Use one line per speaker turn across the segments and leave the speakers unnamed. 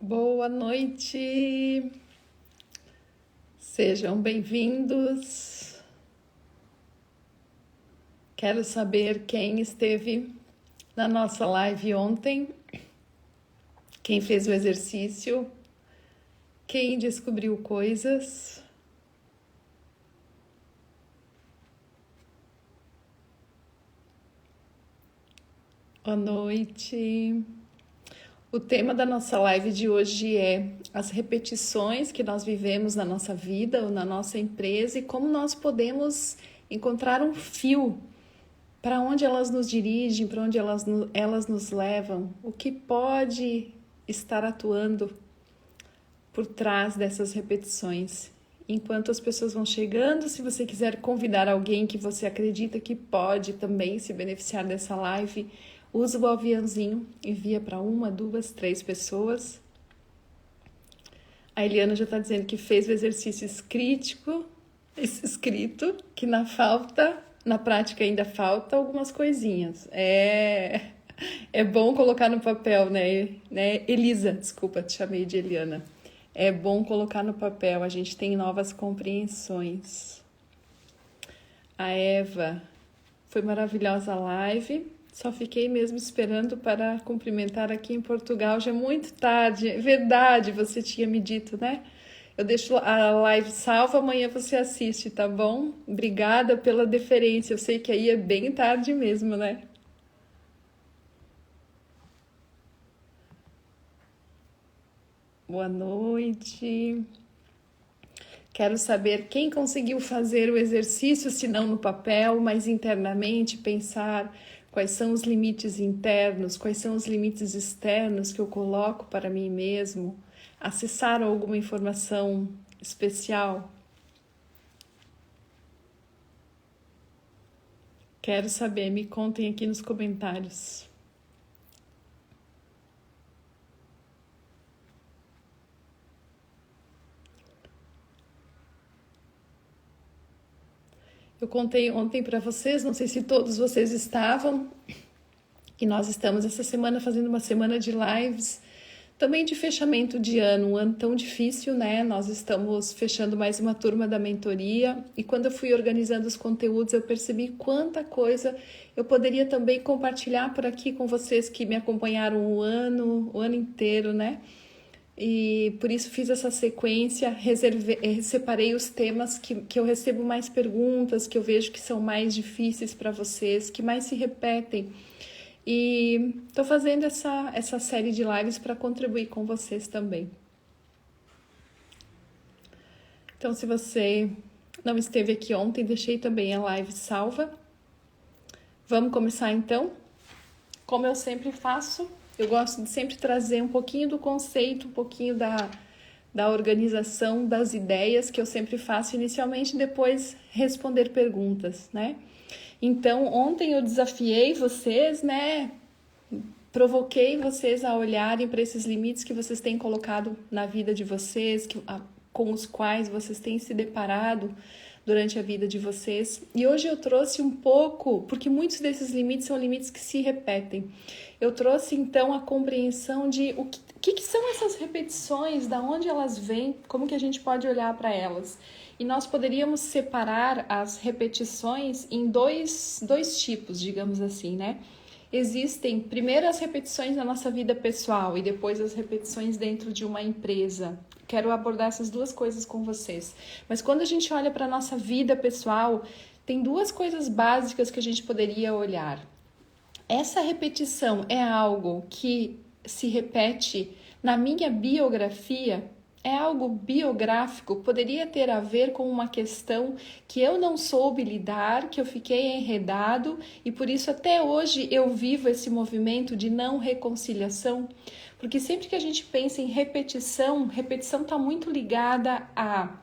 Boa noite, sejam bem-vindos. Quero saber quem esteve na nossa live ontem, quem fez o exercício, quem descobriu coisas. Boa noite. O tema da nossa live de hoje é as repetições que nós vivemos na nossa vida ou na nossa empresa e como nós podemos encontrar um fio para onde elas nos dirigem, para onde elas nos levam, o que pode estar atuando por trás dessas repetições. Enquanto as pessoas vão chegando, se você quiser convidar alguém que você acredita que pode também se beneficiar dessa live, usa o aviãozinho, envia para 1, 2, 3 pessoas. A Eliana já está dizendo que fez o exercício escrito, que na prática ainda falta algumas coisinhas. É bom colocar no papel, né? Elisa, desculpa, te chamei de Eliana. É bom colocar no papel, a gente tem novas compreensões. A Eva, foi maravilhosa a live. Só fiquei mesmo esperando para cumprimentar aqui em Portugal, já é muito tarde. É verdade, você tinha me dito, né? Eu deixo a live salva, amanhã você assiste, tá bom? Obrigada pela deferência, eu sei que aí é bem tarde mesmo, né? Boa noite. Quero saber quem conseguiu fazer o exercício, se não no papel, mas internamente, pensar quais são os limites internos, quais são os limites externos que eu coloco para mim mesmo, acessar alguma informação especial. Quero saber, me contem aqui nos comentários. Eu contei ontem para vocês, não sei se todos vocês estavam, que nós estamos essa semana fazendo uma semana de lives, também de fechamento de ano, um ano tão difícil, né? Nós estamos fechando mais uma turma da mentoria e quando eu fui organizando os conteúdos eu percebi quanta coisa eu poderia também compartilhar por aqui com vocês que me acompanharam o ano inteiro, né? E por isso fiz essa sequência, separei os temas que eu recebo mais perguntas, que eu vejo que são mais difíceis para vocês, que mais se repetem. E estou fazendo essa série de lives para contribuir com vocês também. Então, se você não esteve aqui ontem, deixei também a live salva. Vamos começar então? Como eu sempre faço, eu gosto de sempre trazer um pouquinho do conceito, um pouquinho da organização, das ideias que eu sempre faço inicialmente, depois responder perguntas, né? Então, ontem eu desafiei vocês, né? Provoquei vocês a olharem para esses limites que vocês têm colocado na vida de vocês, com os quais vocês têm se deparado durante a vida de vocês. E hoje eu trouxe um pouco, porque muitos desses limites são limites que se repetem. Eu trouxe então a compreensão de o que são essas repetições, da onde elas vêm, como que a gente pode olhar para elas. E nós poderíamos separar as repetições em dois tipos, digamos assim, né? Existem primeiro as repetições na nossa vida pessoal e depois as repetições dentro de uma empresa. Quero abordar essas duas coisas com vocês. Mas quando a gente olha para a nossa vida pessoal, tem duas coisas básicas que a gente poderia olhar. Essa repetição é algo que se repete na minha biografia? É algo biográfico? Poderia ter a ver com uma questão que eu não soube lidar, que eu fiquei enredado e por isso até hoje eu vivo esse movimento de não reconciliação? Porque sempre que a gente pensa em repetição está muito ligada a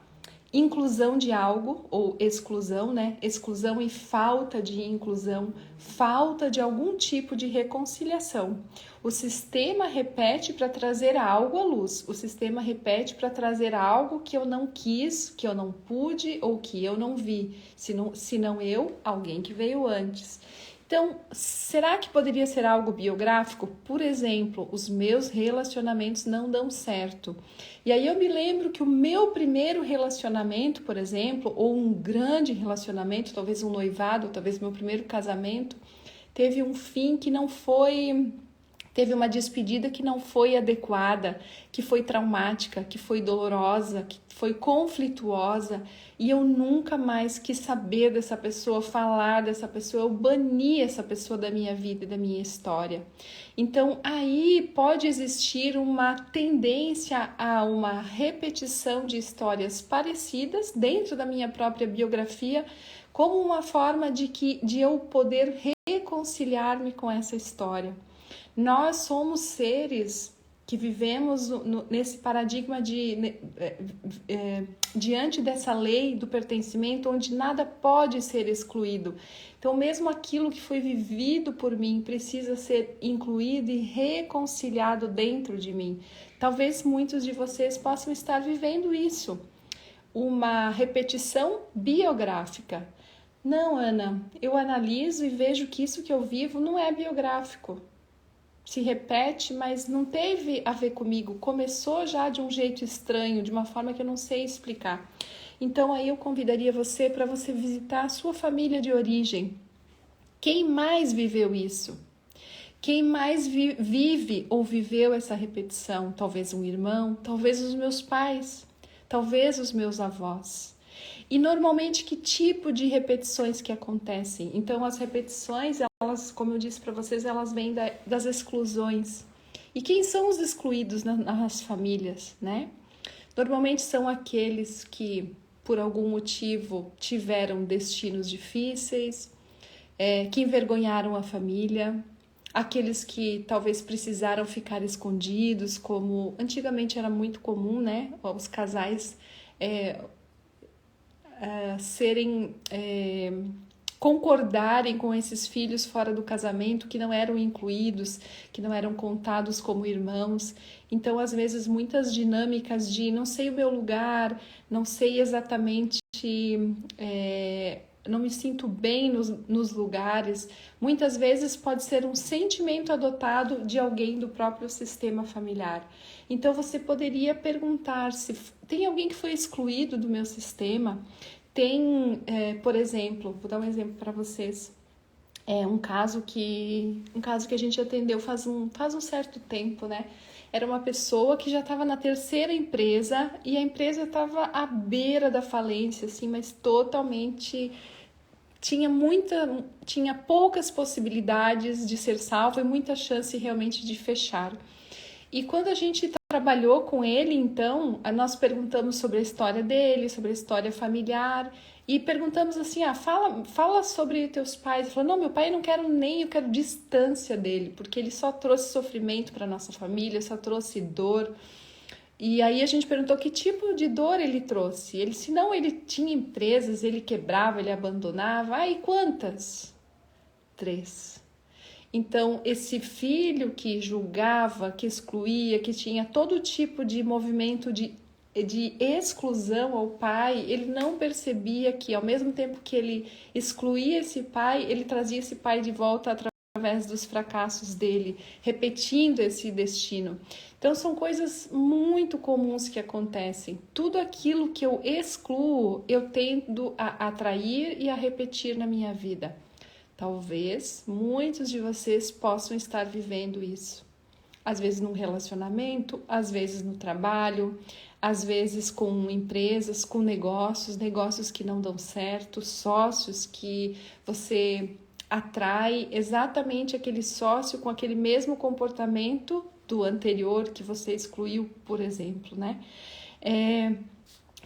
inclusão de algo ou exclusão, né? Exclusão e falta de inclusão, falta de algum tipo de reconciliação. O sistema repete para trazer algo à luz, o sistema repete para trazer algo que eu não quis, que eu não pude ou que eu não vi, se não eu, alguém que veio antes. Então, será que poderia ser algo biográfico? Por exemplo, os meus relacionamentos não dão certo. E aí eu me lembro que o meu primeiro relacionamento, por exemplo, ou um grande relacionamento, talvez um noivado, talvez meu primeiro casamento, teve um fim que não foi... Teve uma despedida que não foi adequada, que foi traumática, que foi dolorosa, que foi conflituosa, e eu nunca mais quis saber dessa pessoa, falar dessa pessoa, eu bani essa pessoa da minha vida e da minha história. Então aí pode existir uma tendência a uma repetição de histórias parecidas dentro da minha própria biografia, como uma forma de eu poder reconciliar-me com essa história. Nós somos seres que vivemos nesse paradigma diante dessa lei do pertencimento, onde nada pode ser excluído. Então, mesmo aquilo que foi vivido por mim precisa ser incluído e reconciliado dentro de mim. Talvez muitos de vocês possam estar vivendo isso, uma repetição biográfica. Não, Ana, eu analiso e vejo que isso que eu vivo não é biográfico. Se repete, mas não teve a ver comigo, começou já de um jeito estranho, de uma forma que eu não sei explicar. Então aí eu convidaria você para você visitar a sua família de origem. Quem mais viveu isso? Quem mais vive ou viveu essa repetição? Talvez um irmão, talvez os meus pais, talvez os meus avós. E normalmente que tipo de repetições que acontecem? Então as repetições, elas, como eu disse para vocês, elas vêm das exclusões. E quem são os excluídos nas famílias, né? Normalmente são aqueles que por algum motivo tiveram destinos difíceis, que envergonharam a família, aqueles que talvez precisaram ficar escondidos, como antigamente era muito comum, né? Os casais concordarem com esses filhos fora do casamento, que não eram incluídos, que não eram contados como irmãos. Então, às vezes, muitas dinâmicas de não sei o meu lugar, não sei exatamente, não me sinto bem nos lugares. Muitas vezes pode ser um sentimento adotado de alguém do próprio sistema familiar. Então, você poderia perguntar se tem alguém que foi excluído do meu sistema. Tem, por exemplo, vou dar um exemplo para vocês. Um caso que a gente atendeu faz um certo tempo, né? Era uma pessoa que já estava na terceira empresa e a empresa estava à beira da falência, assim, mas totalmente tinha poucas possibilidades de ser salvo e muita chance realmente de fechar. E quando a gente trabalhou com ele, então, nós perguntamos sobre a história dele, sobre a história familiar, e perguntamos assim, fala sobre teus pais. Ele falou, não, meu pai eu quero distância dele, porque ele só trouxe sofrimento para nossa família, só trouxe dor. E aí a gente perguntou que tipo de dor ele trouxe. Ele disse, não, ele tinha empresas, ele quebrava, ele abandonava. E quantas? 3. Então, esse filho que julgava, que excluía, que tinha todo tipo de movimento de exclusão ao pai, ele não percebia que, ao mesmo tempo que ele excluía esse pai, ele trazia esse pai de volta através dos fracassos dele, repetindo esse destino. Então, são coisas muito comuns que acontecem. Tudo aquilo que eu excluo, eu tendo a atrair e a repetir na minha vida. Talvez muitos de vocês possam estar vivendo isso. Às vezes num relacionamento, às vezes no trabalho, às vezes com empresas, com negócios que não dão certo, sócios que você atrai exatamente aquele sócio com aquele mesmo comportamento do anterior que você excluiu, por exemplo, né?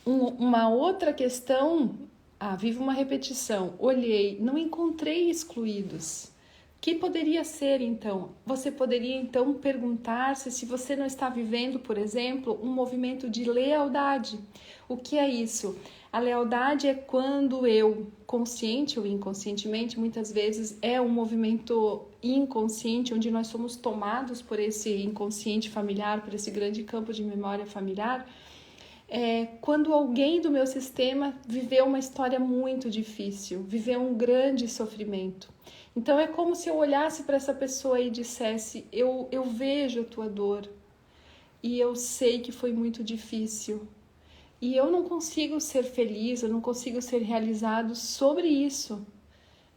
Uma outra questão... vive uma repetição. Olhei, não encontrei excluídos. Que poderia ser, então? Você poderia, então, perguntar-se se você não está vivendo, por exemplo, um movimento de lealdade. O que é isso? A lealdade é quando eu, consciente ou inconscientemente, muitas vezes é um movimento inconsciente, onde nós somos tomados por esse inconsciente familiar, por esse grande campo de memória familiar, quando alguém do meu sistema viveu uma história muito difícil, viveu um grande sofrimento. Então é como se eu olhasse para essa pessoa e dissesse, eu vejo a tua dor e eu sei que foi muito difícil. E eu não consigo ser feliz, eu não consigo ser realizado sobre isso.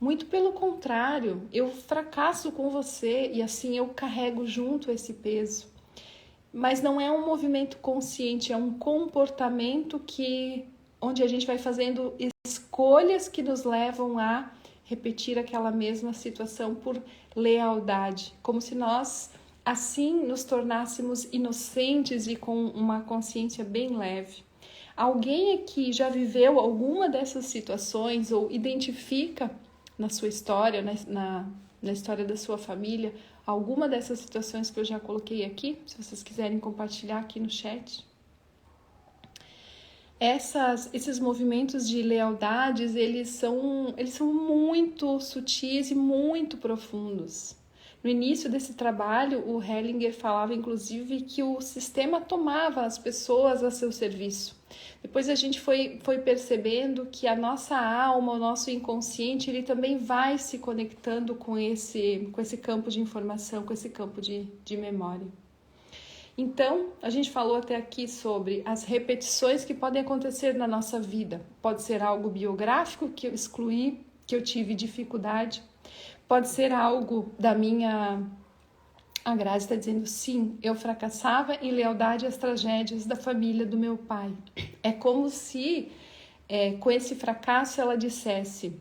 Muito pelo contrário, eu fracasso com você e assim eu carrego junto esse peso. Mas não é um movimento consciente, é um comportamento onde a gente vai fazendo escolhas que nos levam a repetir aquela mesma situação por lealdade, como se nós assim nos tornássemos inocentes e com uma consciência bem leve. Alguém aqui já viveu alguma dessas situações ou identifica na sua história, na história da sua família, alguma dessas situações que eu já coloquei aqui? Se vocês quiserem compartilhar aqui no chat. Esses movimentos de lealdades, eles são muito sutis e muito profundos. No início desse trabalho, o Hellinger falava, inclusive, que o sistema tomava as pessoas a seu serviço. Depois a gente foi percebendo que a nossa alma, o nosso inconsciente, ele também vai se conectando com esse campo de informação, com esse campo de memória. Então, a gente falou até aqui sobre as repetições que podem acontecer na nossa vida. Pode ser algo biográfico que eu excluí, que eu tive dificuldade. Pode ser algo da minha... A Grazi está dizendo, sim, eu fracassava em lealdade às tragédias da família do meu pai. É como se, com esse fracasso, ela dissesse,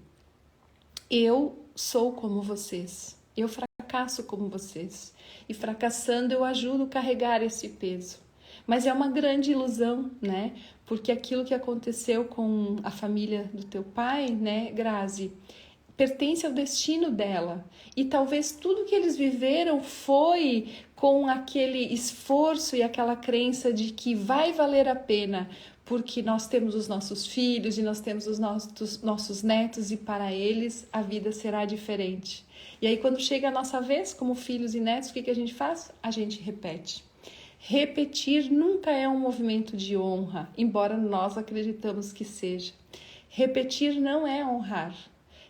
eu sou como vocês, eu fracasso como vocês. E fracassando eu ajudo a carregar esse peso. Mas é uma grande ilusão, né? Porque aquilo que aconteceu com a família do teu pai, né, Grazi, pertence ao destino dela. E talvez tudo que eles viveram foi com aquele esforço e aquela crença de que vai valer a pena, porque nós temos os nossos filhos e nós temos os nossos netos e para eles a vida será diferente. E aí quando chega a nossa vez, como filhos e netos, o que a gente faz? A gente repete. Repetir nunca é um movimento de honra, embora nós acreditamos que seja. Repetir não é honrar.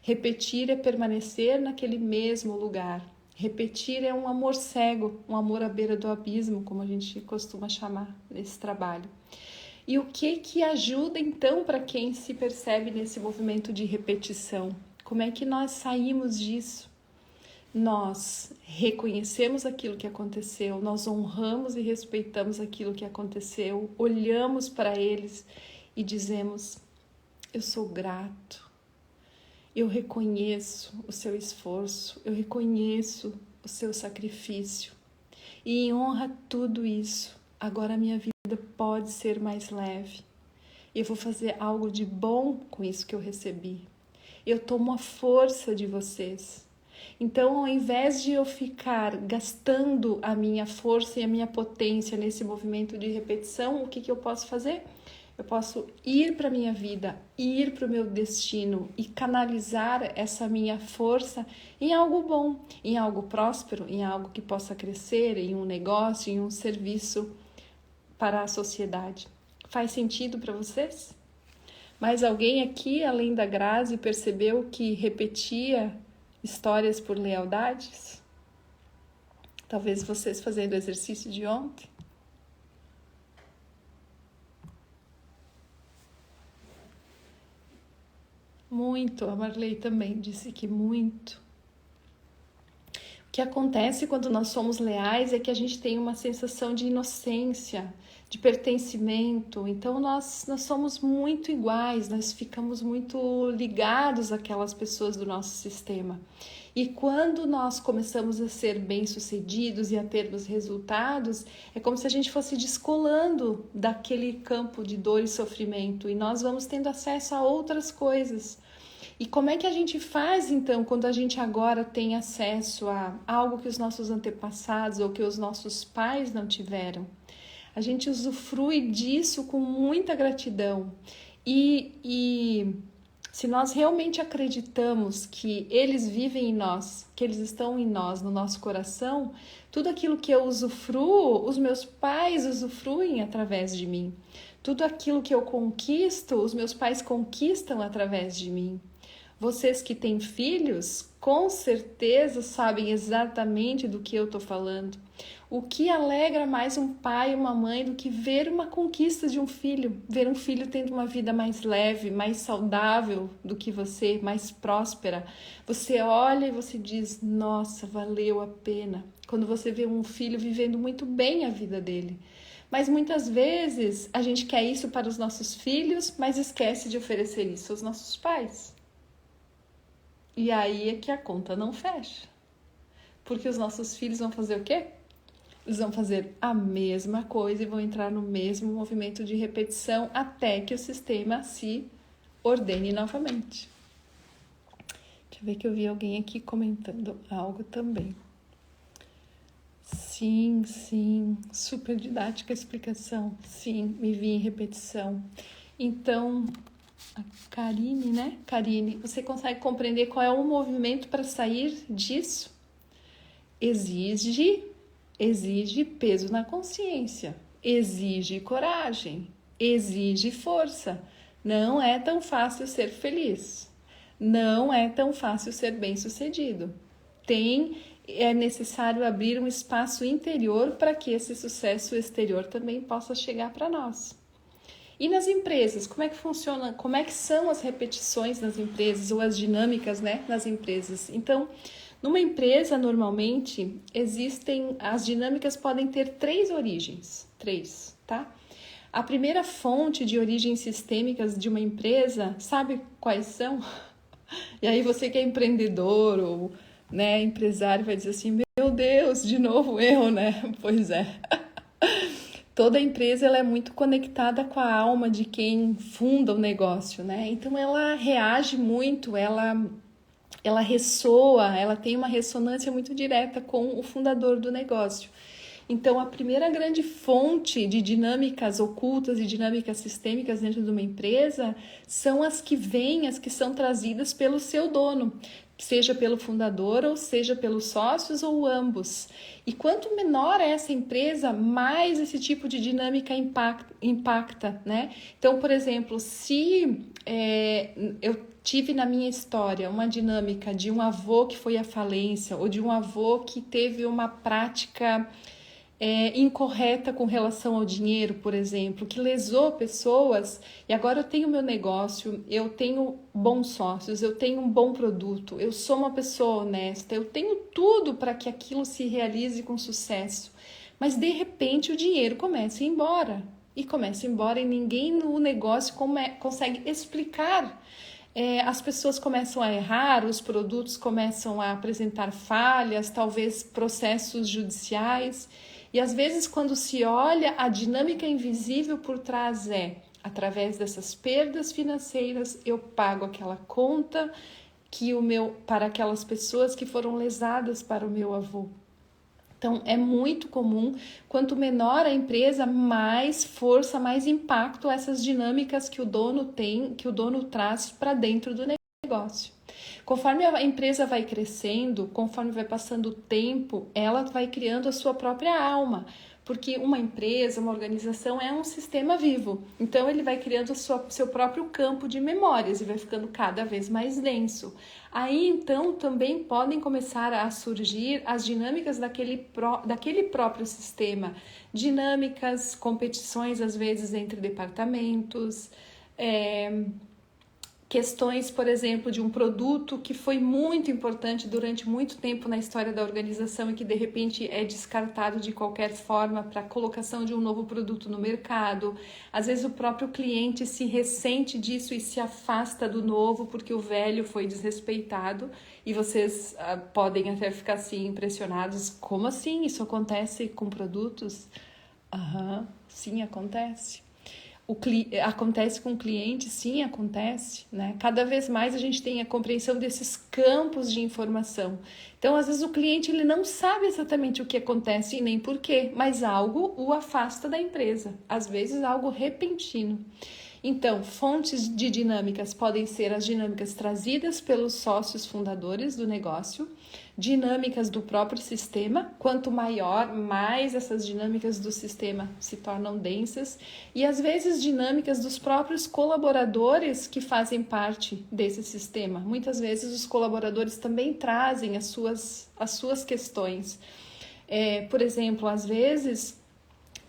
Repetir é permanecer naquele mesmo lugar. Repetir é um amor cego, um amor à beira do abismo, como a gente costuma chamar nesse trabalho. E o que ajuda então para quem se percebe nesse movimento de repetição? Como é que nós saímos disso? Nós reconhecemos aquilo que aconteceu, nós honramos e respeitamos aquilo que aconteceu, olhamos para eles e dizemos, eu sou grato. Eu reconheço o seu esforço, eu reconheço o seu sacrifício. E em honra a tudo isso, agora a minha vida pode ser mais leve. Eu vou fazer algo de bom com isso que eu recebi. Eu tomo a força de vocês. Então, ao invés de eu ficar gastando a minha força e a minha potência nesse movimento de repetição, o que eu posso fazer? Eu posso ir para a minha vida, ir para o meu destino e canalizar essa minha força em algo bom, em algo próspero, em algo que possa crescer, em um negócio, em um serviço para a sociedade. Faz sentido para vocês? Mas alguém aqui, além da Grazi, percebeu que repetia histórias por lealdades? Talvez vocês fazendo o exercício de ontem. Muito, a Marley também disse que muito. O que acontece quando nós somos leais é que a gente tem uma sensação de inocência, de pertencimento. Então nós somos muito iguais, nós ficamos muito ligados àquelas pessoas do nosso sistema. E quando nós começamos a ser bem-sucedidos e a termos resultados, é como se a gente fosse descolando daquele campo de dor e sofrimento e nós vamos tendo acesso a outras coisas. E como é que a gente faz, então, quando a gente agora tem acesso a algo que os nossos antepassados ou que os nossos pais não tiveram? A gente usufrui disso com muita gratidão. E se nós realmente acreditamos que eles vivem em nós, que eles estão em nós, no nosso coração, tudo aquilo que eu usufruo, os meus pais usufruem através de mim. Tudo aquilo que eu conquisto, os meus pais conquistam através de mim. Vocês que têm filhos, com certeza sabem exatamente do que eu estou falando. O que alegra mais um pai e uma mãe do que ver uma conquista de um filho? Ver um filho tendo uma vida mais leve, mais saudável do que você, mais próspera. Você olha e você diz, nossa, valeu a pena. Quando você vê um filho vivendo muito bem a vida dele. Mas muitas vezes a gente quer isso para os nossos filhos, mas esquece de oferecer isso aos nossos pais. E aí é que a conta não fecha. Porque os nossos filhos vão fazer o quê? Eles vão fazer a mesma coisa e vão entrar no mesmo movimento de repetição até que o sistema se ordene novamente. Deixa eu ver que eu vi alguém aqui comentando algo também. Sim, super didática a explicação. Sim, me vi em repetição. Então, a Karine, né? Karine, você consegue compreender qual é o movimento para sair disso? Exige peso na consciência, exige coragem, exige força. Não é tão fácil ser feliz. Não é tão fácil ser bem-sucedido. É necessário abrir um espaço interior para que esse sucesso exterior também possa chegar para nós. E nas empresas, como é que funciona? Como é que são as repetições nas empresas ou as dinâmicas, né, nas empresas? Então, numa empresa, normalmente, as dinâmicas podem ter 3 origens, tá? A primeira fonte de origens sistêmicas de uma empresa, sabe quais são? E aí você que é empreendedor ou, né, empresário vai dizer assim, meu Deus, de novo eu, né? Pois é. Toda empresa ela é muito conectada com a alma de quem funda o negócio, né? Então ela reage muito, ela ressoa, ela tem uma ressonância muito direta com o fundador do negócio. Então, a primeira grande fonte de dinâmicas ocultas e dinâmicas sistêmicas dentro de uma empresa são as que são trazidas pelo seu dono, seja pelo fundador ou seja pelos sócios ou ambos. E quanto menor é essa empresa, mais esse tipo de dinâmica impacta, né? Então, por exemplo, se eu tive na minha história uma dinâmica de um avô que foi à falência ou de um avô que teve uma prática incorreta com relação ao dinheiro, por exemplo, que lesou pessoas, e agora eu tenho meu negócio, eu tenho bons sócios, eu tenho um bom produto, eu sou uma pessoa honesta, eu tenho tudo para que aquilo se realize com sucesso, mas de repente o dinheiro começa a ir embora, e ninguém no negócio consegue explicar. As pessoas começam a errar, os produtos começam a apresentar falhas, talvez processos judiciais. E às vezes, quando se olha, a dinâmica invisível por trás através dessas perdas financeiras, eu pago aquela conta para aquelas pessoas que foram lesadas para o meu avô. Então, é muito comum, quanto menor a empresa, mais força, mais impacto essas dinâmicas que o dono traz para dentro do negócio. Conforme a empresa vai crescendo, conforme vai passando o tempo, ela vai criando a sua própria alma, porque uma empresa, uma organização é um sistema vivo. Então, ele vai criando seu próprio campo de memórias e vai ficando cada vez mais denso. Aí, então, também podem começar a surgir as dinâmicas daquele próprio sistema. Dinâmicas, competições, às vezes, entre departamentos, questões, por exemplo, de um produto que foi muito importante durante muito tempo na história da organização e que de repente é descartado de qualquer forma para a colocação de um novo produto no mercado. Às vezes o próprio cliente se ressente disso e se afasta do novo porque o velho foi desrespeitado, e vocês podem até ficar assim impressionados. Como assim? Isso acontece com produtos? Sim, acontece. Acontece com o cliente? Sim, acontece, né? Cada vez mais a gente tem a compreensão desses campos de informação. Então, às vezes o cliente ele não sabe exatamente o que acontece e nem por quê, mas algo o afasta da empresa, às vezes algo repentino. Então, fontes de dinâmicas podem ser as dinâmicas trazidas pelos sócios fundadores do negócio, dinâmicas do próprio sistema. Quanto maior, mais essas dinâmicas do sistema se tornam densas, e às vezes dinâmicas dos próprios colaboradores que fazem parte desse sistema. Muitas vezes os colaboradores também trazem as suas questões. Por exemplo, às vezes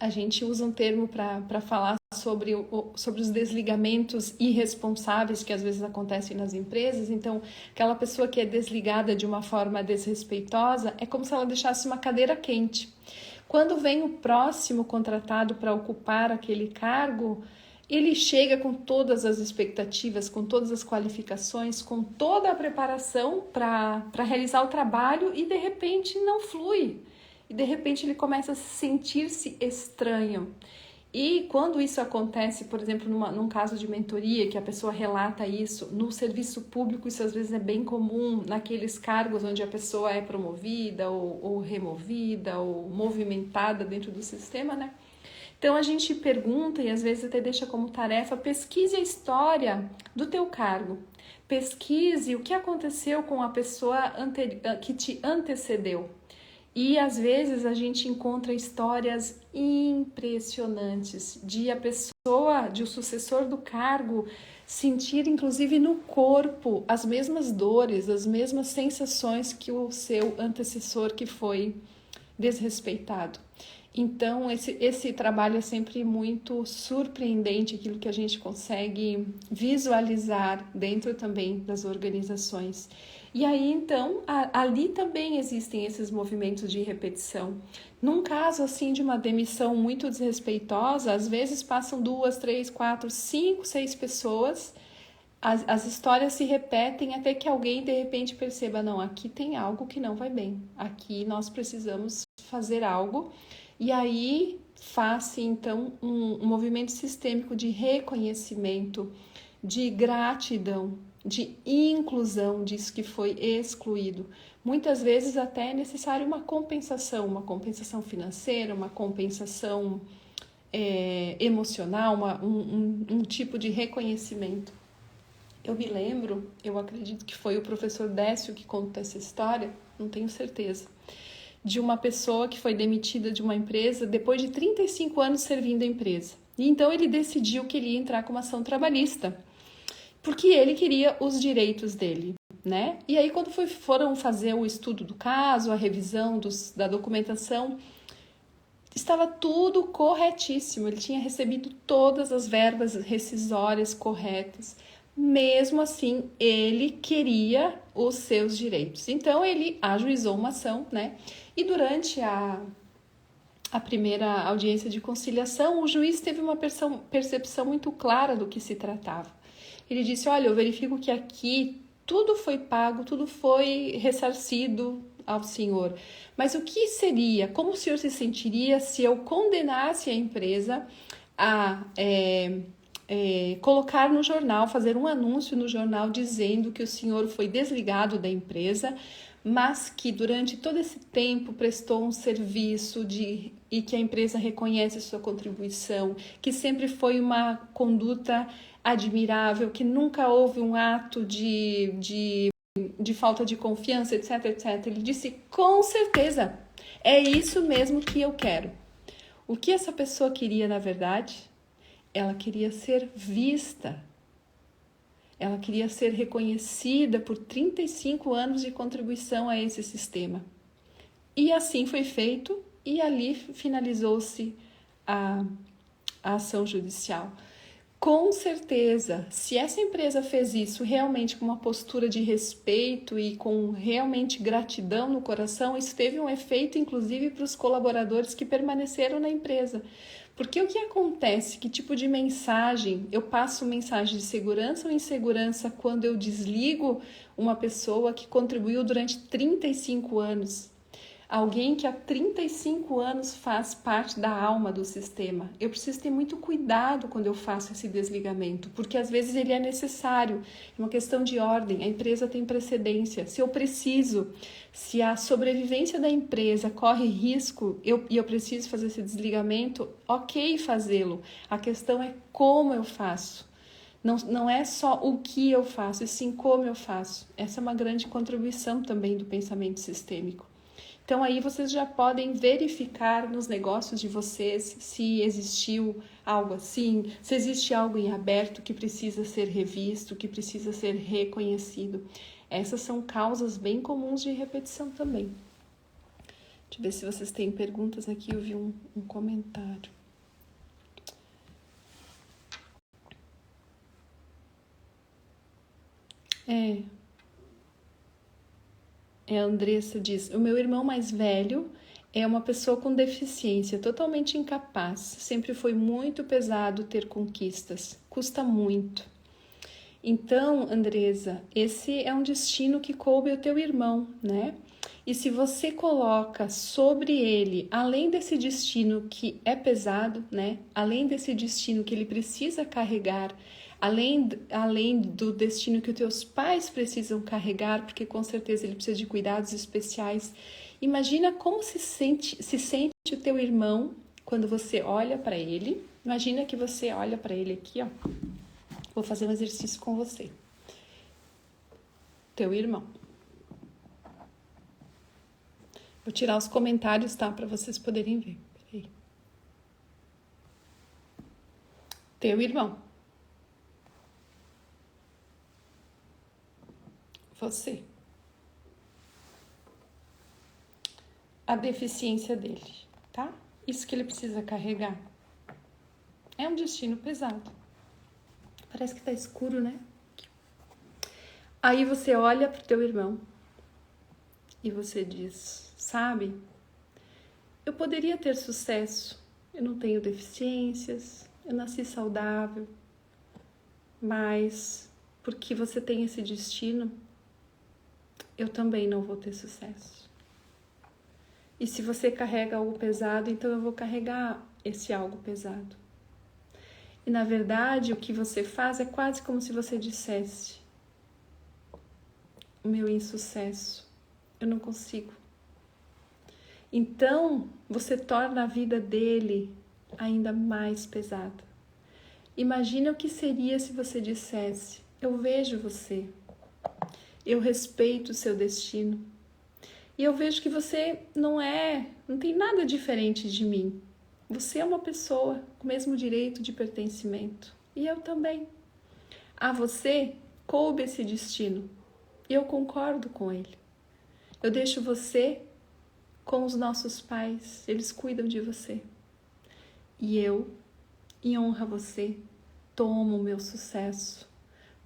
a gente usa um termo para falar sobre os desligamentos irresponsáveis que às vezes acontecem nas empresas. Então, aquela pessoa que é desligada de uma forma desrespeitosa é como se ela deixasse uma cadeira quente. Quando vem o próximo contratado para ocupar aquele cargo, ele chega com todas as expectativas, com todas as qualificações, com toda a preparação para realizar o trabalho e de repente não flui. E de repente ele começa a sentir-se estranho. E quando isso acontece, por exemplo, num caso de mentoria, que a pessoa relata isso, no serviço público isso às vezes é bem comum, naqueles cargos onde a pessoa é promovida ou removida ou movimentada dentro do sistema, né? Então a gente pergunta e às vezes até deixa como tarefa, pesquise a história do teu cargo. Pesquise o que aconteceu com a pessoa que te antecedeu. E às vezes a gente encontra histórias impressionantes de o sucessor do cargo sentir inclusive no corpo as mesmas dores, as mesmas sensações que o seu antecessor que foi desrespeitado. Então esse trabalho é sempre muito surpreendente, aquilo que a gente consegue visualizar dentro também das organizações. E aí, então, ali também existem esses movimentos de repetição. Num caso, assim, de uma demissão muito desrespeitosa, às vezes passam 2, 3, 4, 5, 6 pessoas, as histórias se repetem até que alguém, de repente, perceba, não, aqui tem algo que não vai bem, aqui nós precisamos fazer algo. E aí, faz-se, então, um movimento sistêmico de reconhecimento, de gratidão, de inclusão disso que foi excluído. Muitas vezes até é necessário uma compensação financeira, uma compensação emocional, um tipo de reconhecimento. Eu me lembro, eu acredito que foi o professor Décio que conta essa história, não tenho certeza, de uma pessoa que foi demitida de uma empresa depois de 35 anos servindo a empresa. E então ele decidiu que ele ia entrar com uma ação trabalhista, porque ele queria os direitos dele, né? E aí quando foram fazer o estudo do caso, a revisão da documentação, estava tudo corretíssimo, ele tinha recebido todas as verbas rescisórias corretas. Mesmo assim, ele queria os seus direitos. Então, ele ajuizou uma ação, né? E durante a primeira audiência de conciliação, o juiz teve uma percepção muito clara do que se tratava. Ele disse, olha, eu verifico que aqui tudo foi pago, tudo foi ressarcido ao senhor. Mas o que seria, como o senhor se sentiria se eu condenasse a empresa a colocar no jornal, fazer um anúncio no jornal dizendo que o senhor foi desligado da empresa, mas que durante todo esse tempo prestou um serviço e que a empresa reconhece a sua contribuição, que sempre foi uma conduta admirável, que nunca houve um ato de falta de confiança, etc, etc. Ele disse, com certeza, é isso mesmo que eu quero. O que essa pessoa queria, na verdade? Ela queria ser vista. Ela queria ser reconhecida por 35 anos de contribuição a esse sistema. E assim foi feito e ali finalizou-se a ação judicial. Com certeza, se essa empresa fez isso realmente com uma postura de respeito e com realmente gratidão no coração, isso teve um efeito inclusive para os colaboradores que permaneceram na empresa. Porque o que acontece? Que tipo de mensagem? Eu passo mensagem de segurança ou insegurança quando eu desligo uma pessoa que contribuiu durante 35 anos? Alguém que há 35 anos faz parte da alma do sistema. Eu preciso ter muito cuidado quando eu faço esse desligamento, porque às vezes ele é necessário, é uma questão de ordem, a empresa tem precedência. Se eu preciso, se a sobrevivência da empresa corre risco e eu preciso fazer esse desligamento, ok fazê-lo. A questão é como eu faço. Não é só o que eu faço, e sim como eu faço. Essa é uma grande contribuição também do pensamento sistêmico. Então aí vocês já podem verificar nos negócios de vocês se existiu algo assim, se existe algo em aberto que precisa ser revisto, que precisa ser reconhecido. Essas são causas bem comuns de repetição também. Deixa eu ver se vocês têm perguntas aqui, eu vi um comentário. A Andressa diz, o meu irmão mais velho é uma pessoa com deficiência, totalmente incapaz. Sempre foi muito pesado ter conquistas, custa muito. Então, Andressa, esse é um destino que coube ao teu irmão, né? E se você coloca sobre ele, além desse destino que é pesado, né? Além desse destino que ele precisa carregar, além do destino que os teus pais precisam carregar, porque com certeza ele precisa de cuidados especiais. Imagina como se sente o teu irmão quando você olha para ele. Imagina que você olha para ele aqui, ó. Vou fazer um exercício com você. Teu irmão. Vou tirar os comentários, tá? Para vocês poderem ver. Peraí. Teu irmão. Você. A deficiência dele, tá? Isso que ele precisa carregar. É um destino pesado. Parece que tá escuro, né? Aí você olha pro teu irmão e você diz, sabe? Eu poderia ter sucesso. Eu não tenho deficiências, eu nasci saudável. Mas porque você tem esse destino, eu também não vou ter sucesso. E se você carrega algo pesado, então eu vou carregar esse algo pesado. E na verdade, o que você faz é quase como se você dissesse: o meu insucesso, eu não consigo. Então, você torna a vida dele ainda mais pesada. Imagina o que seria se você dissesse: eu vejo você, eu respeito o seu destino, e eu vejo que você não tem nada diferente de mim. Você é uma pessoa com o mesmo direito de pertencimento, e eu também. A você coube esse destino, e eu concordo com ele. Eu deixo você com os nossos pais, eles cuidam de você. E eu, em honra a você, tomo o meu sucesso,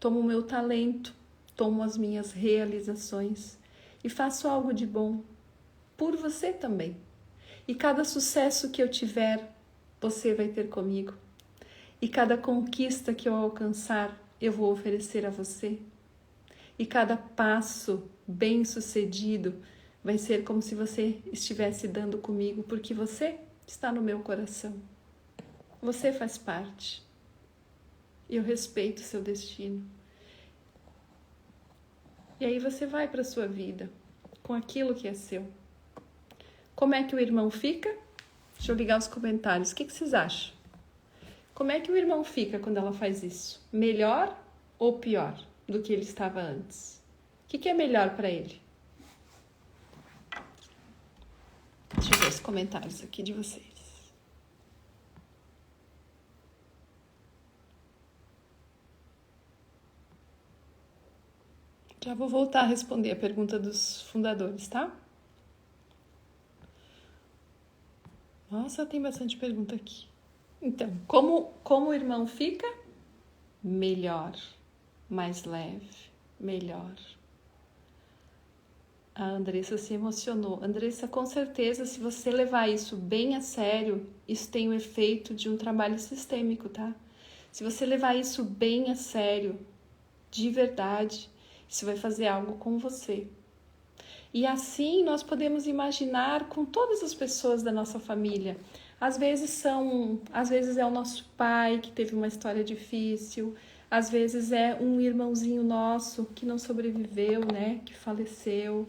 tomo o meu talento, tomo as minhas realizações e faço algo de bom por você também. E cada sucesso que eu tiver, você vai ter comigo. E cada conquista que eu alcançar, eu vou oferecer a você. E cada passo bem-sucedido vai ser como se você estivesse dando comigo, porque você está no meu coração. Você faz parte. Eu respeito o seu destino. E aí você vai para a sua vida com aquilo que é seu. Como é que o irmão fica? Deixa eu ligar os comentários. O que vocês acham? Como é que o irmão fica quando ela faz isso? Melhor ou pior do que ele estava antes? O que é melhor para ele? Deixa eu ver os comentários aqui de vocês. Já vou voltar a responder a pergunta dos fundadores, tá? Nossa, tem bastante pergunta aqui. Então, como o irmão fica? Melhor, mais leve, melhor. A Andressa se emocionou. Andressa, com certeza, se você levar isso bem a sério, isso tem o efeito de um trabalho sistêmico, tá? Se você levar isso bem a sério, de verdade, isso vai fazer algo com você. E assim nós podemos imaginar com todas as pessoas da nossa família. Às vezes é o nosso pai que teve uma história difícil, às vezes é um irmãozinho nosso que não sobreviveu, né, que faleceu.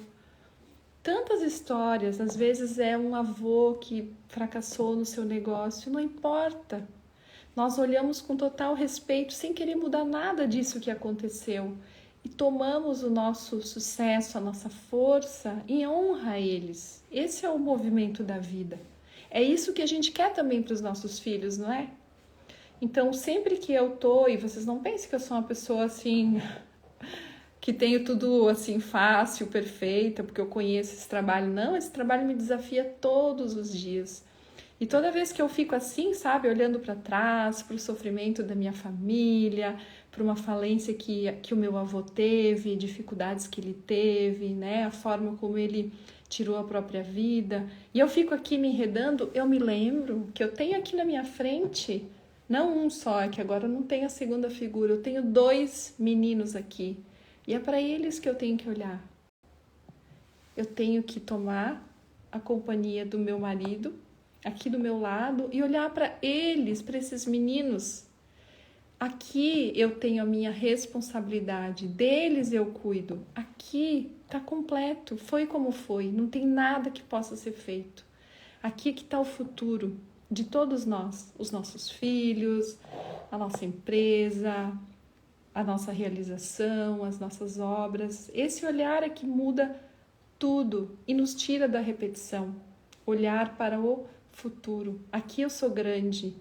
Tantas histórias, às vezes é um avô que fracassou no seu negócio, não importa. Nós olhamos com total respeito, sem querer mudar nada disso que aconteceu. E tomamos o nosso sucesso, a nossa força em honra a eles. Esse é o movimento da vida. É isso que a gente quer também para os nossos filhos, não é? Então, sempre que eu tô, e vocês não pensem que eu sou uma pessoa assim, que tenho tudo assim fácil, perfeita, porque eu conheço esse trabalho. Não, esse trabalho me desafia todos os dias. E toda vez que eu fico assim, sabe, olhando para trás, para o sofrimento da minha família, para uma falência que o meu avô teve, dificuldades que ele teve, né, a forma como ele tirou a própria vida, e eu fico aqui me enredando, eu me lembro que eu tenho aqui na minha frente, não um só, é que agora eu não tenho a segunda figura, eu tenho 2 meninos aqui, e é para eles que eu tenho que olhar. Eu tenho que tomar a companhia do meu marido, aqui do meu lado, e olhar para eles, para esses meninos. Aqui eu tenho a minha responsabilidade, deles eu cuido. Aqui está completo, foi como foi, não tem nada que possa ser feito. Aqui que está o futuro de todos nós, os nossos filhos, a nossa empresa, a nossa realização, as nossas obras. Esse olhar é que muda tudo e nos tira da repetição. Olhar para o futuro. Aqui eu sou grande,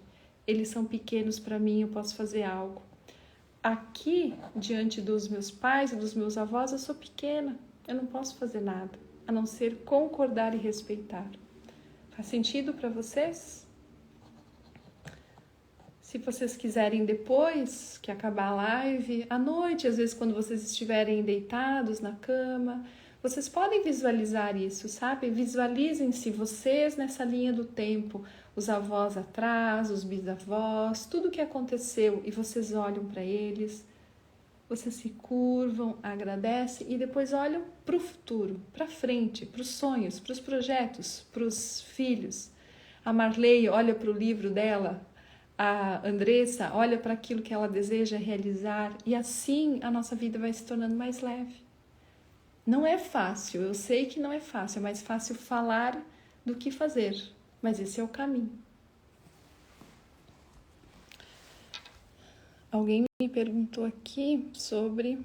eles são pequenos para mim, eu posso fazer algo. Aqui, diante dos meus pais e dos meus avós, eu sou pequena, eu não posso fazer nada, a não ser concordar e respeitar. Faz sentido para vocês? Se vocês quiserem depois que acabar a live, à noite, às vezes quando vocês estiverem deitados na cama, vocês podem visualizar isso, sabe? Visualizem-se vocês nessa linha do tempo, os avós atrás, os bisavós, tudo o que aconteceu, e vocês olham para eles, vocês se curvam, agradecem e depois olham para o futuro, para frente, para os sonhos, para os projetos, para os filhos. A Marley olha para o livro dela, a Andressa olha para aquilo que ela deseja realizar, e assim a nossa vida vai se tornando mais leve. Não é fácil, eu sei que não é fácil, é mais fácil falar do que fazer, mas esse é o caminho. Alguém me perguntou aqui sobre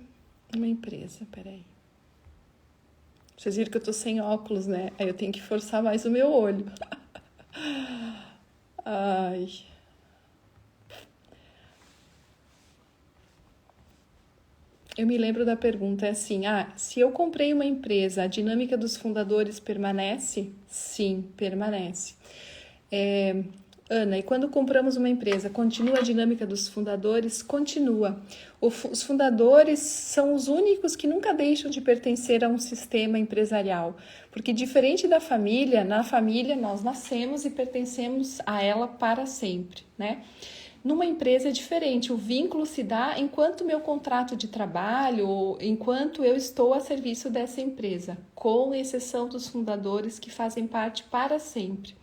uma empresa, peraí. Vocês viram que eu tô sem óculos, né? Aí eu tenho que forçar mais o meu olho. Ai... Eu me lembro da pergunta, é assim, se eu comprei uma empresa, a dinâmica dos fundadores permanece? Sim, permanece. Ana, e quando compramos uma empresa, continua a dinâmica dos fundadores? Continua. Os fundadores são os únicos que nunca deixam de pertencer a um sistema empresarial, porque diferente da família, na família nós nascemos e pertencemos a ela para sempre, né? Numa empresa é diferente, o vínculo se dá enquanto meu contrato de trabalho, enquanto eu estou a serviço dessa empresa, com exceção dos fundadores que fazem parte para sempre.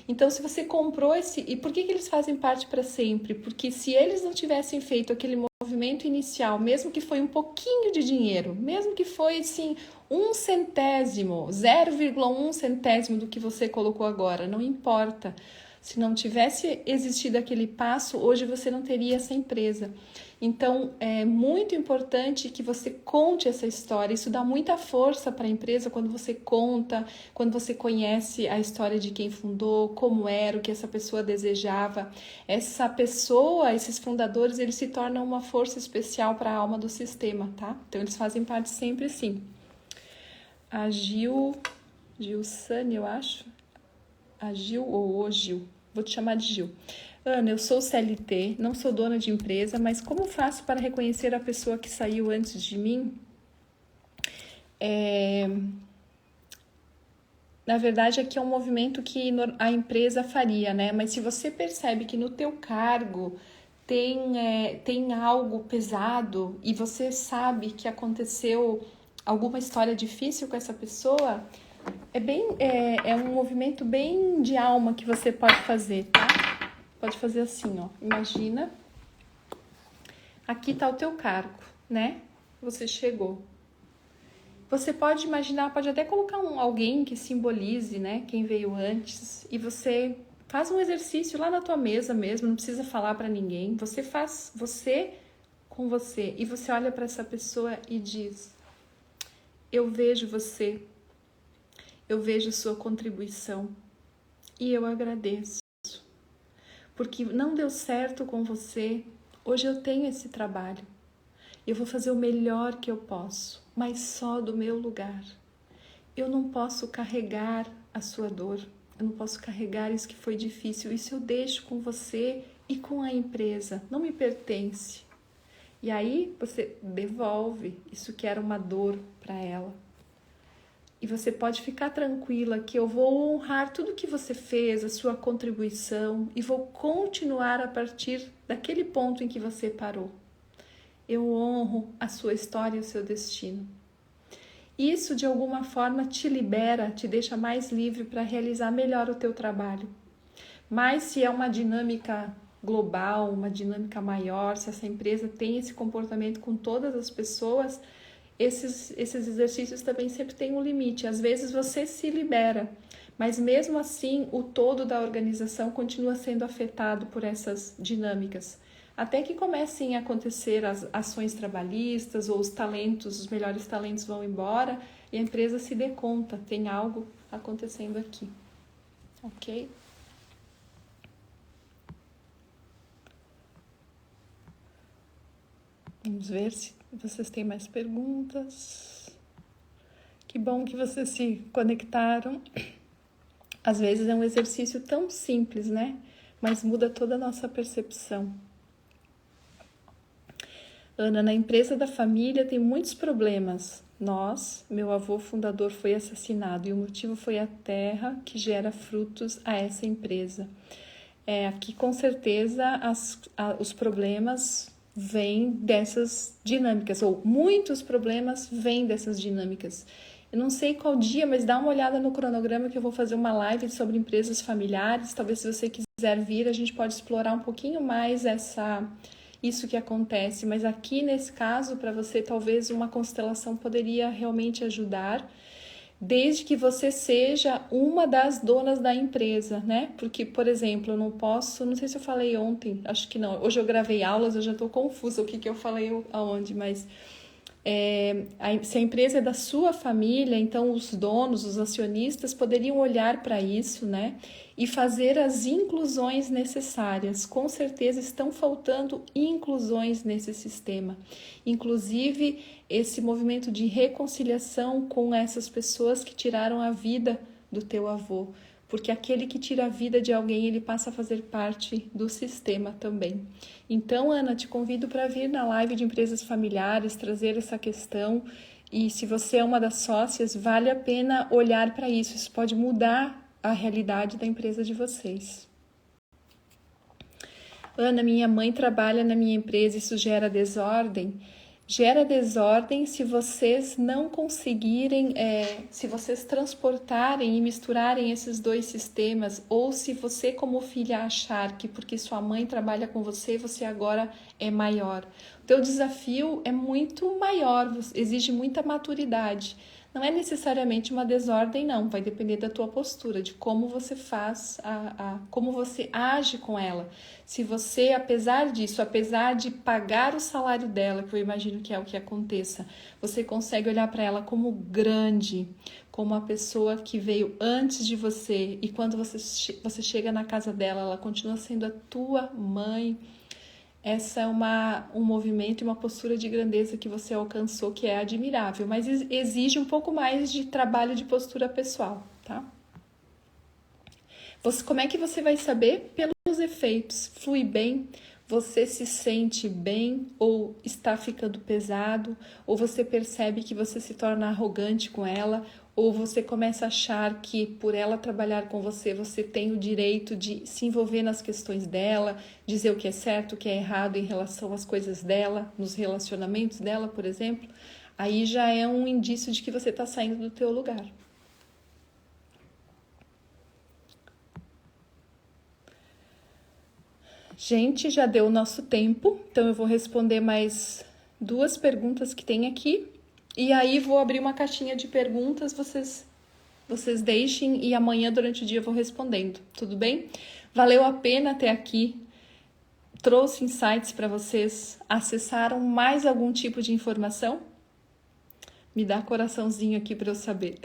Então, se você comprou e por que eles fazem parte para sempre? Porque se eles não tivessem feito aquele movimento inicial, mesmo que foi um pouquinho de dinheiro, mesmo que foi assim, 1 centésimo, 0,1 centésimo do que você colocou agora, não importa. Se não tivesse existido aquele passo, hoje você não teria essa empresa. Então, é muito importante que você conte essa história. Isso dá muita força para a empresa quando você conta, quando você conhece a história de quem fundou, como era, o que essa pessoa desejava. Essa pessoa, esses fundadores, eles se tornam uma força especial para a alma do sistema, tá? Então, eles fazem parte sempre sim. A Gilsane, eu acho. A Gil ou o Gil, vou te chamar de Gil. Ana, eu sou CLT, não sou dona de empresa, mas como faço para reconhecer a pessoa que saiu antes de mim? Na verdade, aqui é um movimento que a empresa faria, né? Mas se você percebe que no teu cargo tem algo pesado e você sabe que aconteceu alguma história difícil com essa pessoa, é um movimento bem de alma que você pode fazer, tá? Pode fazer assim, ó. Imagina, aqui tá o teu cargo, né? Você chegou. Você pode imaginar, pode até colocar alguém que simbolize, né, quem veio antes, e você faz um exercício lá na tua mesa mesmo, não precisa falar para ninguém. Você faz você com você e você olha para essa pessoa e diz: eu vejo você, eu vejo sua contribuição e eu agradeço. Porque não deu certo com você, hoje eu tenho esse trabalho. Eu vou fazer o melhor que eu posso, mas só do meu lugar. Eu não posso carregar a sua dor, eu não posso carregar isso que foi difícil. Isso eu deixo com você e com a empresa, não me pertence. E aí você devolve isso que era uma dor para ela. E você pode ficar tranquila que eu vou honrar tudo que você fez, a sua contribuição, e vou continuar a partir daquele ponto em que você parou. Eu honro a sua história e o seu destino. Isso, de alguma forma, te libera, te deixa mais livre para realizar melhor o teu trabalho. Mas se é uma dinâmica global, uma dinâmica maior, se essa empresa tem esse comportamento com todas as pessoas, esses exercícios também sempre têm um limite. Às vezes você se libera, mas mesmo assim o todo da organização continua sendo afetado por essas dinâmicas. Até que comecem a acontecer as ações trabalhistas ou os melhores talentos vão embora e a empresa se dê conta, tem algo acontecendo aqui. Ok? Vamos ver se vocês têm mais perguntas. Que bom que vocês se conectaram. Às vezes é um exercício tão simples, né? Mas muda toda a nossa percepção. Ana, na empresa da família tem muitos problemas. Meu avô fundador foi assassinado e o motivo foi a terra que gera frutos a essa empresa. Aqui com certeza os problemas vêm dessas dinâmicas, ou muitos problemas vêm dessas dinâmicas. Eu não sei qual dia, mas dá uma olhada no cronograma que eu vou fazer uma live sobre empresas familiares. Talvez se você quiser vir, a gente pode explorar um pouquinho mais isso que acontece, mas aqui nesse caso, para você, talvez uma constelação poderia realmente ajudar, desde que você seja uma das donas da empresa, né? Porque, por exemplo, eu não sei se eu falei ontem, acho que não, hoje eu gravei aulas, eu já estou confusa o que eu falei aonde, mas se a empresa é da sua família, então os donos, os acionistas poderiam olhar para isso, né? E fazer as inclusões necessárias. Com certeza estão faltando inclusões nesse sistema. Inclusive, esse movimento de reconciliação com essas pessoas que tiraram a vida do teu avô. Porque aquele que tira a vida de alguém, ele passa a fazer parte do sistema também. Então, Ana, te convido para vir na live de empresas familiares, trazer essa questão. E se você é uma das sócias, vale a pena olhar para isso. Isso pode mudar a realidade da empresa de vocês. Ana, minha mãe trabalha na minha empresa, isso gera desordem? Gera desordem se vocês não conseguirem, se vocês transportarem e misturarem esses dois sistemas, ou se você como filha achar que porque sua mãe trabalha com você, você agora é maior. O teu desafio é muito maior, exige muita maturidade. Não é necessariamente uma desordem, não. Vai depender da tua postura, de como você faz, como você age com ela. Se você, apesar disso, apesar de pagar o salário dela, que eu imagino que é o que aconteça, você consegue olhar para ela como grande, como uma pessoa que veio antes de você, e quando você chega na casa dela, ela continua sendo a tua mãe. Essa é um movimento e uma postura de grandeza que você alcançou, que é admirável, mas exige um pouco mais de trabalho de postura pessoal, tá? Como é que você vai saber? Pelos efeitos. Flui bem? Você se sente bem ou está ficando pesado? Ou você percebe que você se torna arrogante com ela? Ou você começa a achar que por ela trabalhar com você, você tem o direito de se envolver nas questões dela, dizer o que é certo, o que é errado em relação às coisas dela, nos relacionamentos dela, por exemplo? aí já é um indício de que você está saindo do teu lugar. Gente, já deu o nosso tempo, então eu vou responder mais 2 perguntas que tem aqui. E aí vou abrir uma caixinha de perguntas, vocês deixem e amanhã durante o dia eu vou respondendo, tudo bem? Valeu a pena até aqui? Trouxe insights para vocês? Acessaram mais algum tipo de informação? Me dá coraçãozinho aqui para eu saber.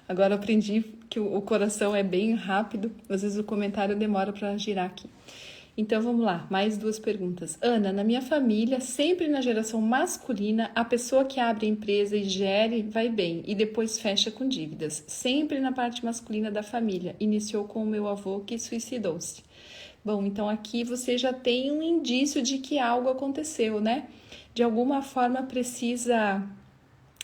Agora eu aprendi que o coração é bem rápido, às vezes o comentário demora para girar aqui. Então vamos lá, mais 2 perguntas. Ana, na minha família, sempre na geração masculina, a pessoa que abre a empresa e gere vai bem e depois fecha com dívidas. Sempre na parte masculina da família. Iniciou com o meu avô que suicidou-se. Bom, então aqui você já tem um indício de que algo aconteceu, né? De alguma forma precisa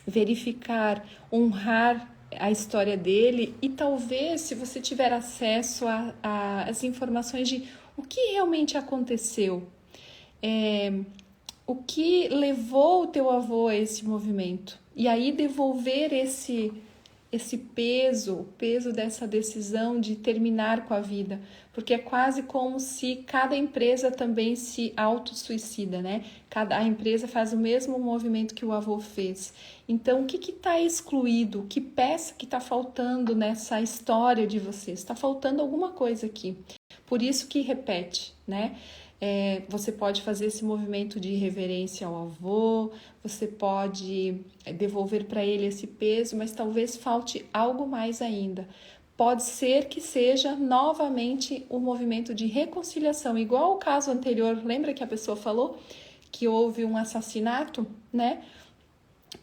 verificar, honrar a história dele e talvez, se você tiver acesso às informações de o que realmente aconteceu, o que levou o teu avô a esse movimento, e aí devolver esse peso, o peso dessa decisão de terminar com a vida, porque é quase como se cada empresa também se autossuicida, né? A empresa faz o mesmo movimento que o avô fez. Então, o que está excluído? Que peça que está faltando nessa história de vocês? Está faltando alguma coisa aqui. Por isso que repete, né? Você pode fazer esse movimento de reverência ao avô, você pode devolver para ele esse peso, mas talvez falte algo mais ainda. Pode ser que seja novamente um movimento de reconciliação, igual o caso anterior, lembra que a pessoa falou que houve um assassinato, né?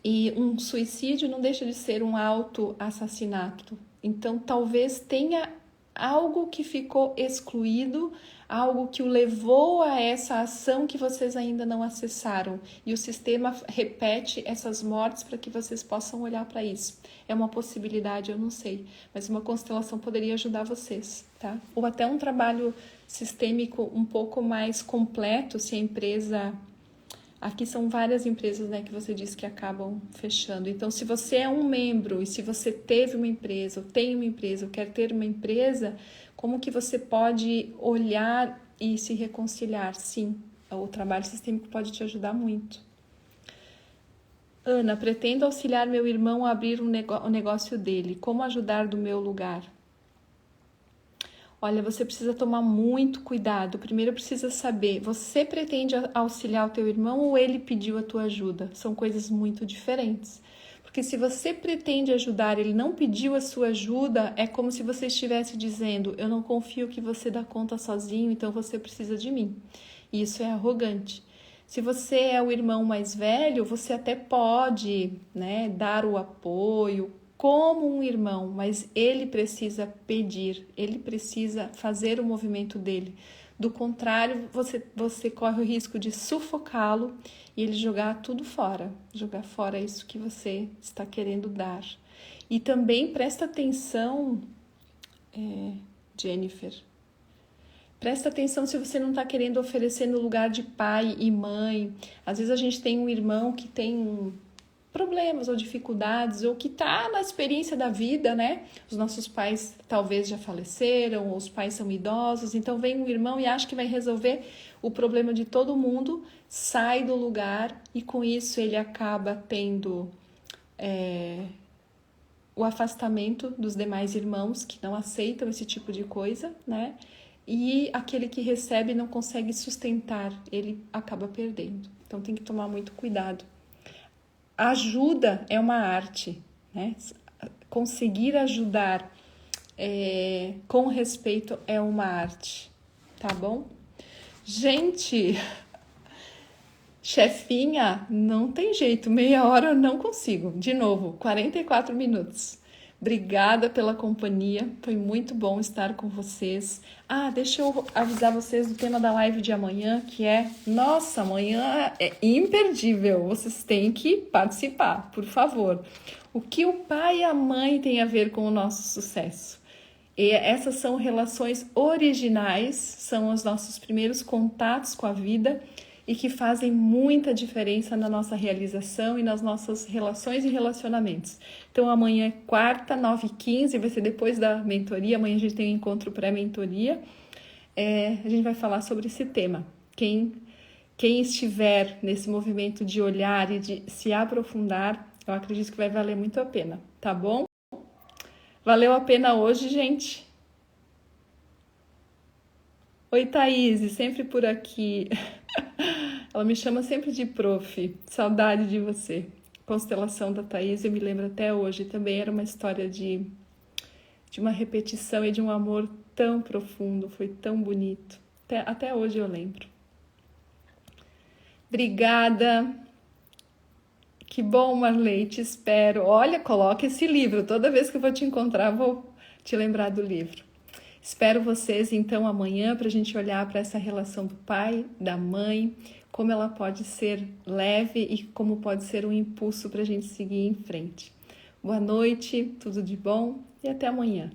E um suicídio não deixa de ser um autoassassinato. Então, talvez tenha algo que ficou excluído, algo que o levou a essa ação que vocês ainda não acessaram. E o sistema repete essas mortes para que vocês possam olhar para isso. É uma possibilidade, eu não sei, mas uma constelação poderia ajudar vocês, tá? Ou até um trabalho sistêmico um pouco mais completo, se a empresa... Aqui são várias empresas, né, que você disse que acabam fechando. Então, se você é um membro e se você teve uma empresa, ou tem uma empresa, ou quer ter uma empresa, como que você pode olhar e se reconciliar? Sim, o trabalho sistêmico pode te ajudar muito. Ana, pretendo auxiliar meu irmão a abrir o negócio dele. Como ajudar do meu lugar? Olha, você precisa tomar muito cuidado. Primeiro precisa saber, você pretende auxiliar o teu irmão ou ele pediu a tua ajuda? São coisas muito diferentes. Porque se você pretende ajudar, ele não pediu a sua ajuda, é como se você estivesse dizendo, eu não confio que você dá conta sozinho, então você precisa de mim. E isso é arrogante. Se você é o irmão mais velho, você até pode, né, dar o apoio, como um irmão, mas ele precisa pedir, ele precisa fazer o movimento dele. Do contrário, você corre o risco de sufocá-lo e ele jogar tudo fora, jogar fora isso que você está querendo dar. E também presta atenção, Jennifer, presta atenção se você não está querendo oferecer no lugar de pai e mãe. Às vezes a gente tem um irmão que tem problemas ou dificuldades, ou que está na experiência da vida, né? Os nossos pais talvez já faleceram, ou os pais são idosos, então vem um irmão e acha que vai resolver o problema de todo mundo, sai do lugar e com isso ele acaba tendo o afastamento dos demais irmãos que não aceitam esse tipo de coisa, né? E aquele que recebe não consegue sustentar, ele acaba perdendo. Então tem que tomar muito cuidado. Ajuda é uma arte, né? Conseguir ajudar com respeito é uma arte, tá bom? Gente, chefinha, não tem jeito, meia hora eu não consigo. De novo, 44 minutos. Obrigada pela companhia, foi muito bom estar com vocês. Deixa eu avisar vocês do tema da live de amanhã, que nossa, amanhã é imperdível, vocês têm que participar, por favor. O que o pai e a mãe têm a ver com o nosso sucesso? E essas são relações originais, são os nossos primeiros contatos com a vida e que fazem muita diferença na nossa realização e nas nossas relações e relacionamentos. Então amanhã é quarta, 9h15, vai ser depois da mentoria, amanhã a gente tem um encontro pré-mentoria. A gente vai falar sobre esse tema. Quem estiver nesse movimento de olhar e de se aprofundar, eu acredito que vai valer muito a pena, tá bom? Valeu a pena hoje, gente? Oi, Thaís, sempre por aqui. Ela me chama sempre de prof. Saudade de você. Constelação da Thaís, eu me lembro até hoje. Também era uma história de uma repetição e de um amor tão profundo. Foi tão bonito. Até hoje eu lembro. Obrigada. Que bom, Marley, te espero. Olha, coloca esse livro. Toda vez que eu vou te encontrar, vou te lembrar do livro. Espero vocês, então, amanhã para a gente olhar para essa relação do pai, da mãe, como ela pode ser leve e como pode ser um impulso para a gente seguir em frente. Boa noite, tudo de bom e até amanhã.